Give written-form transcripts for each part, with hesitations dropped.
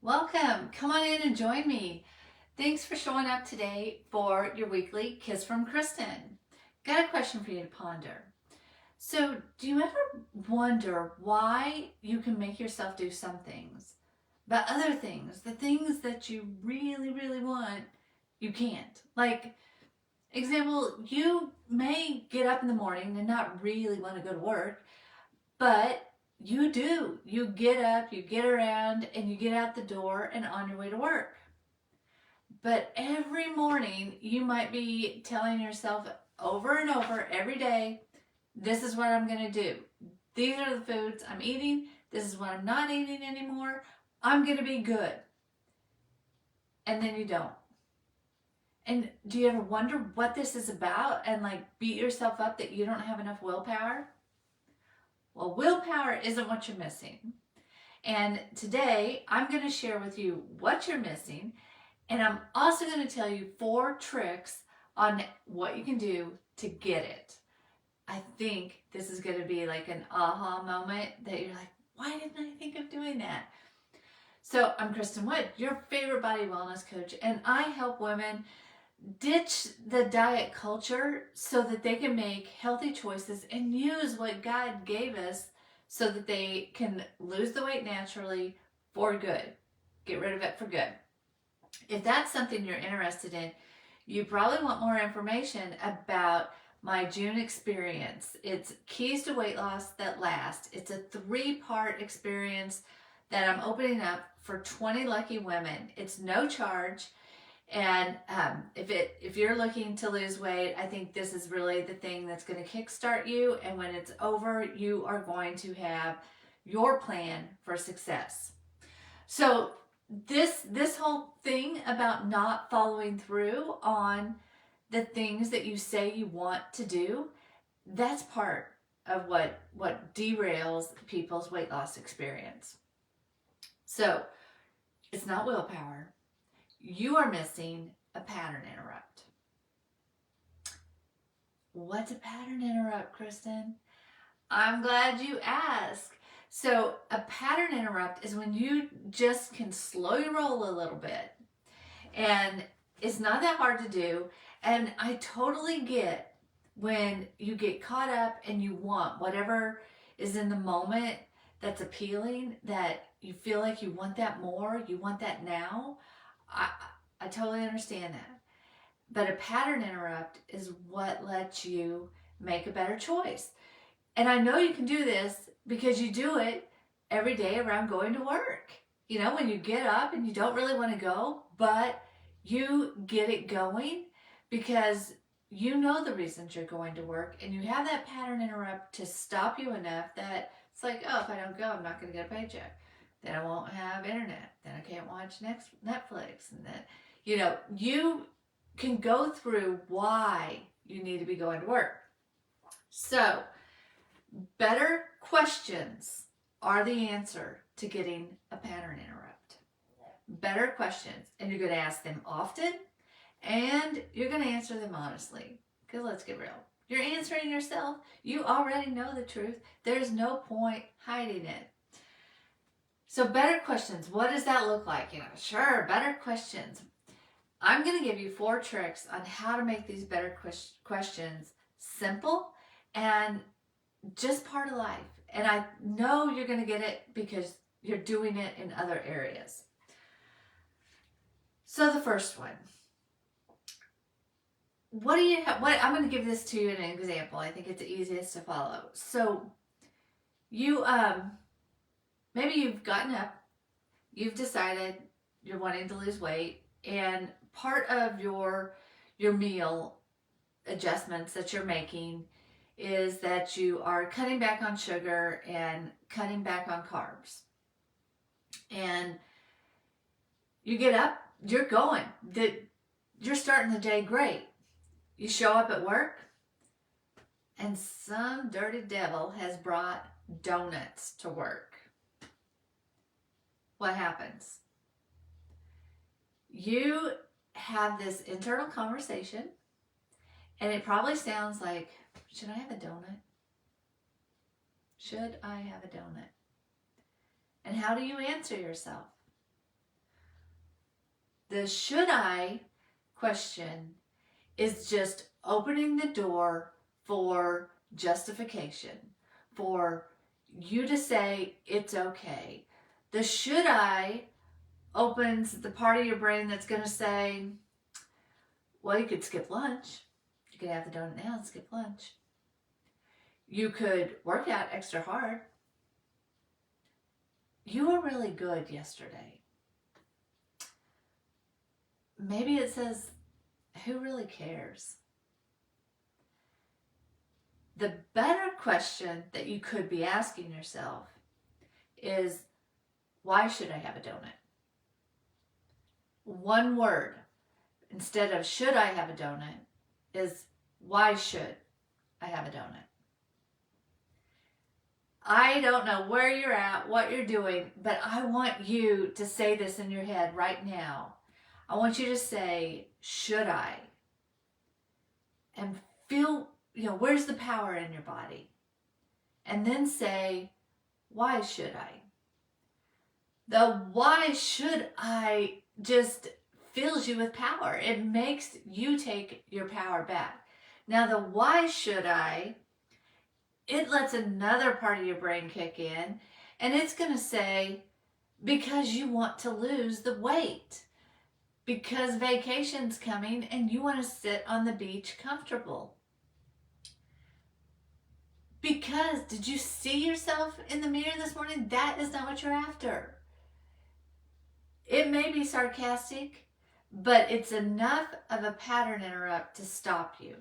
Welcome. Come on in and join me. Thanks for showing up today for your weekly Kiss from Kristen. Got a question for you to ponder. So, do you ever wonder why you can make yourself do some things, but other things, the things that you really, really want, you can't? Like, example, you may get up in the morning and not really want to go to work, but you do. You get up, you get around, and you get out the door and on your way to work. But every morning, you might be telling yourself over and over every day, this is what I'm going to do. These are the foods I'm eating. This is what I'm not eating anymore. I'm going to be good. And then you don't. And do you ever wonder what this is about and like beat yourself up that you don't have enough willpower? Well, willpower isn't what you're missing. And today I'm going to share with you what you're missing. And I'm also going to tell you 4 tricks on what you can do to get it. I think this is going to be like an aha moment that you're like, why didn't I think of doing that? So I'm Kristen Wood, your favorite body wellness coach, and I help women ditch the diet culture so that they can make healthy choices and use what God gave us so that they can lose the weight naturally for good. Get rid of it for good. If that's something you're interested in, you probably want more information about my June experience. It's Keys to Weight Loss That Last. It's a 3-part experience that I'm opening up for 20 lucky women. It's no charge. And if you're looking to lose weight, I think this is really the thing that's going to kickstart you. And when it's over, you are going to have your plan for success. So this whole thing about not following through on the things that you say you want to do, that's part of what derails people's weight loss experience. So it's not willpower. You are missing a pattern interrupt. What's a pattern interrupt, Kristen? I'm glad you asked. So a pattern interrupt is when you just can slow your roll a little bit. And it's not that hard to do. And I totally get when you get caught up and you want whatever is in the moment that's appealing, that you feel like you want that more, you want that now. I totally understand that. But a pattern interrupt is what lets you make a better choice. And I know you can do this because you do it every day around going to work. You know, when you get up and you don't really want to go, but you get it going because you know the reasons you're going to work and you have that pattern interrupt to stop you enough that it's like, oh, if I don't go, I'm not going to get a paycheck. Then I won't have internet. Then I can't watch Netflix. And then, you know, you can go through why you need to be going to work. So, better questions are the answer to getting a pattern interrupt. Better questions. And you're going to ask them often and you're going to answer them honestly. Because let's get real. You're answering yourself. You already know the truth. There's no point hiding it. So better questions, what does that look like? You know, sure, better questions. I'm going to give you 4 tricks on how to make these better questions simple and just part of life. And I know you're going to get it because you're doing it in other areas. So the first one. What do you have? I'm going to give this to you in an example. I think it's the easiest to follow. So you maybe you've gotten up, you've decided you're wanting to lose weight, and part of your meal adjustments that you're making is that you are cutting back on sugar and cutting back on carbs. And you get up, you're going. You're starting the day great. You show up at work, and some dirty devil has brought donuts to work. What happens? You have this internal conversation, and it probably sounds like, should I have a donut? Should I have a donut? And how do you answer yourself? The should I question is just opening the door for justification, for you to say it's okay. The should I opens the part of your brain that's going to say, well, you could skip lunch. You could have the donut now and skip lunch. You could work out extra hard. You were really good yesterday. Maybe it says, who really cares? The better question that you could be asking yourself is, why should I have a donut? One word instead of should I have a donut is, why should I have a donut? I don't know where you're at, what you're doing, but I want you to say this in your head right now. I want you to say, should I? And feel, where's the power in your body? And then say, why should I? The why should I just fills you with power. It makes you take your power back. Now the why should I, it lets another part of your brain kick in, and it's going to say, because you want to lose the weight. Because vacation's coming and you want to sit on the beach comfortable. Because, did you see yourself in the mirror this morning? That is not what you're after. It may be sarcastic, but it's enough of a pattern interrupt to stop you.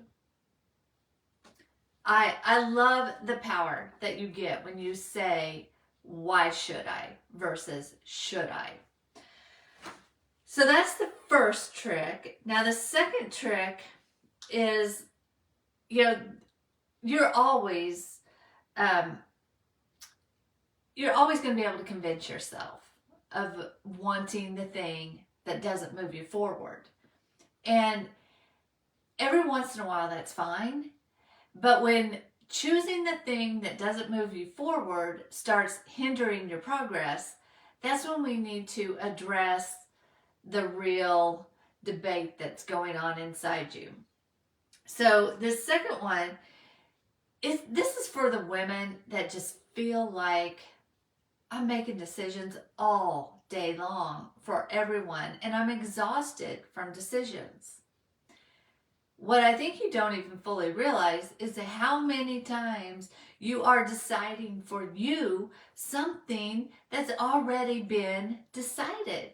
I love the power that you get when you say, why should I versus should I? So that's the first trick. Now the second trick is, you're always going to be able to convince yourself of wanting the thing that doesn't move you forward. And every once in a while that's fine. But when choosing the thing that doesn't move you forward starts hindering your progress, that's when we need to address the real debate that's going on inside you. So the second one this is for the women that just feel like, I'm making decisions all day long for everyone and I'm exhausted from decisions. What I think you don't even fully realize is how many times you are deciding for you something that's already been decided.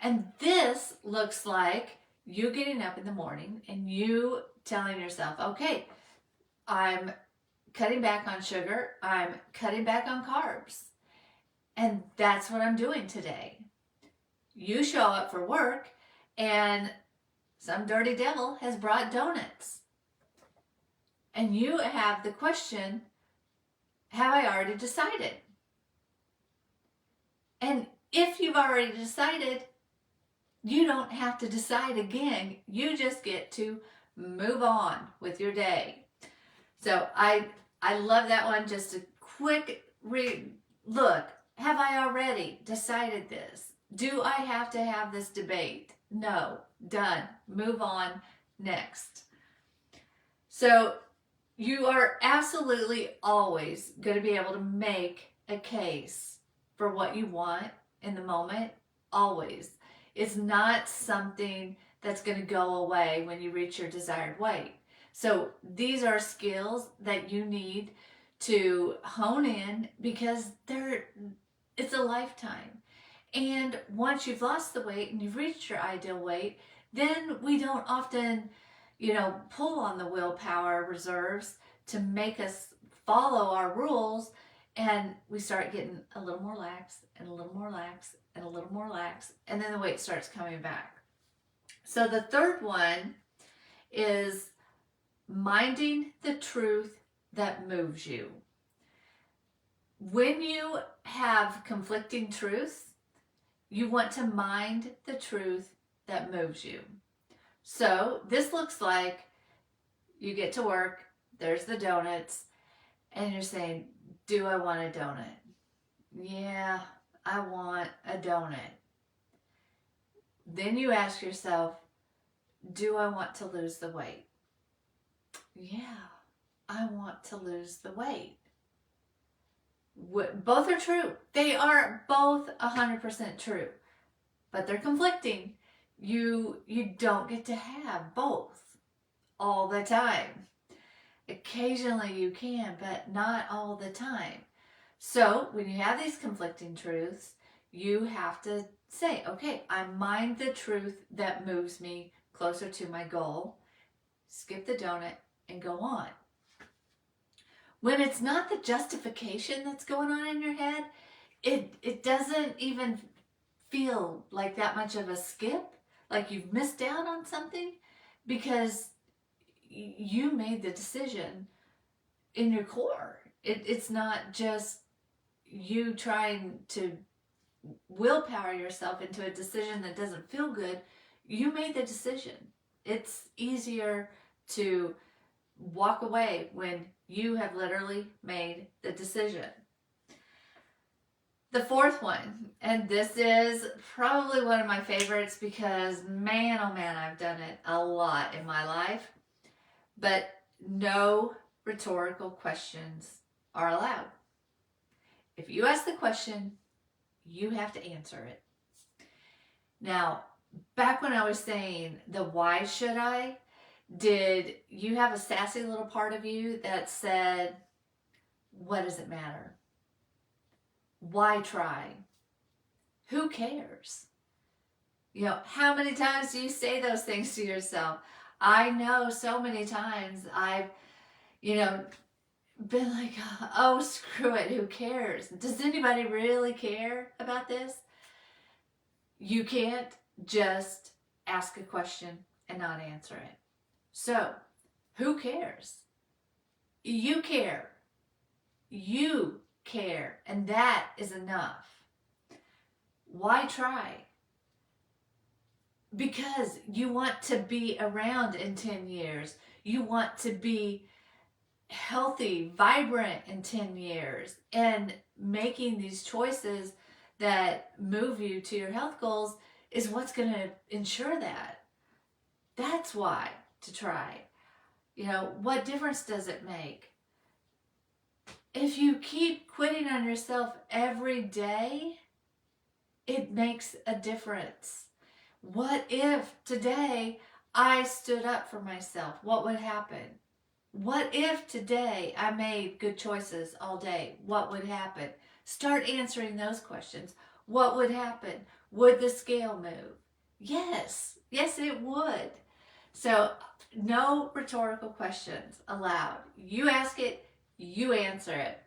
And this looks like you getting up in the morning and you telling yourself, okay, I'm cutting back on sugar, I'm cutting back on carbs. And that's what I'm doing today. You show up for work and some dirty devil has brought donuts. And you have the question, have I already decided? And if you've already decided, you don't have to decide again. You just get to move on with your day. So I love that one. Just a quick look. Have I already decided this? Do I have to have this debate? No. Done. Move on. Next. So you are absolutely always going to be able to make a case for what you want in the moment. Always. It's not something that's going to go away when you reach your desired weight. So these are skills that you need to hone in because it's a lifetime. And once you've lost the weight and you've reached your ideal weight, then we don't often, pull on the willpower reserves to make us follow our rules. And we start getting a little more lax and a little more lax and a little more lax. And then the weight starts coming back. So the third one is minding the truth that moves you. When you have conflicting truths, you want to mind the truth that moves you. So this looks like you get to work, there's the donuts, and you're saying, do I want a donut? Yeah, I want a donut. Then you ask yourself, do I want to lose the weight? Yeah, I want to lose the weight. Both are true. They are both 100% true, but they're conflicting. You don't get to have both all the time. Occasionally you can, but not all the time. So when you have these conflicting truths, you have to say, okay, I mind the truth that moves me closer to my goal, skip the donut, and go on. When it's not the justification that's going on in your head, it doesn't even feel like that much of a skip, like you've missed out on something, because you made the decision in your core. It's not just you trying to willpower yourself into a decision that doesn't feel good. You made the decision. It's easier to walk away when you have literally made the decision. The fourth one, and this is probably one of my favorites because man, oh man, I've done it a lot in my life, but no rhetorical questions are allowed. If you ask the question, you have to answer it. Now, back when I was saying the why should I, did you have a sassy little part of you that said, what does it matter? Why try? Who cares? You know, how many times do you say those things to yourself? I know so many times I've, been like, oh, screw it, who cares? Does anybody really care about this? You can't just ask a question and not answer it. So, who cares? You care. You care, and that is enough. Why try? Because you want to be around in 10 years. You want to be healthy, vibrant in 10 years, and making these choices that move you to your health goals is what's going to ensure that. That's why to try. What difference does it make? If you keep quitting on yourself every day, it makes a difference. What if today I stood up for myself? What would happen? What if today I made good choices all day? What would happen? Start answering those questions. What would happen? Would the scale move? Yes, it would. So no rhetorical questions allowed. You ask it, you answer it.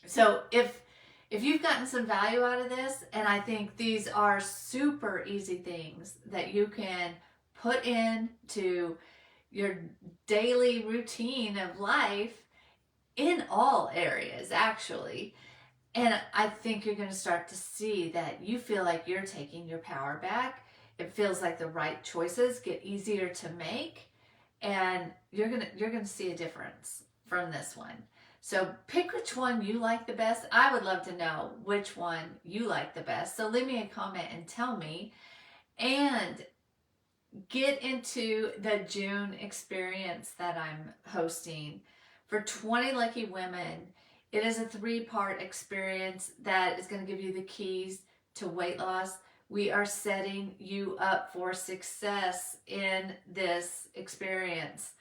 So if you've gotten some value out of this, and I think these are super easy things that you can put into your daily routine of life in all areas, actually. And I think you're going to start to see that you feel like you're taking your power back. It feels like the right choices get easier to make, and you're going to see a difference from this one. So pick which one you like the best. I would love to know which one you like the best. So leave me a comment and tell me. And get into the June experience that I'm hosting for 20 lucky women. It is a 3-part experience that is going to give you the keys to weight loss. We are setting you up for success in this experience,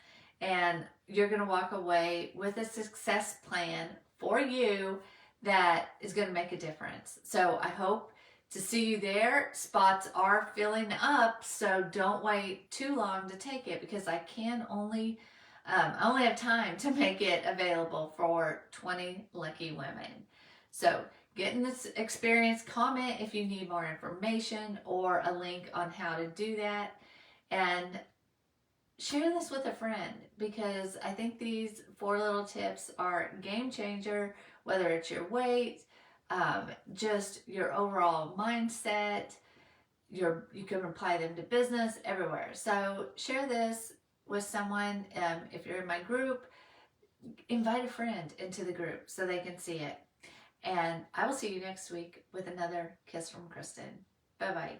and you're going to walk away with a success plan for you that is going to make a difference. So I hope to see you there. Spots are filling up, so don't wait too long to take it, because I only have time to make it available for 20 lucky women. So get in this experience, comment if you need more information or a link on how to do that, and share this with a friend, because I think these 4 little tips are game changer, whether it's your weight, just your overall mindset. You can apply them to business, everywhere. So share this with someone. If you're in my group, invite a friend into the group so they can see it. And I will see you next week with another Kiss from Kristen. Bye-bye.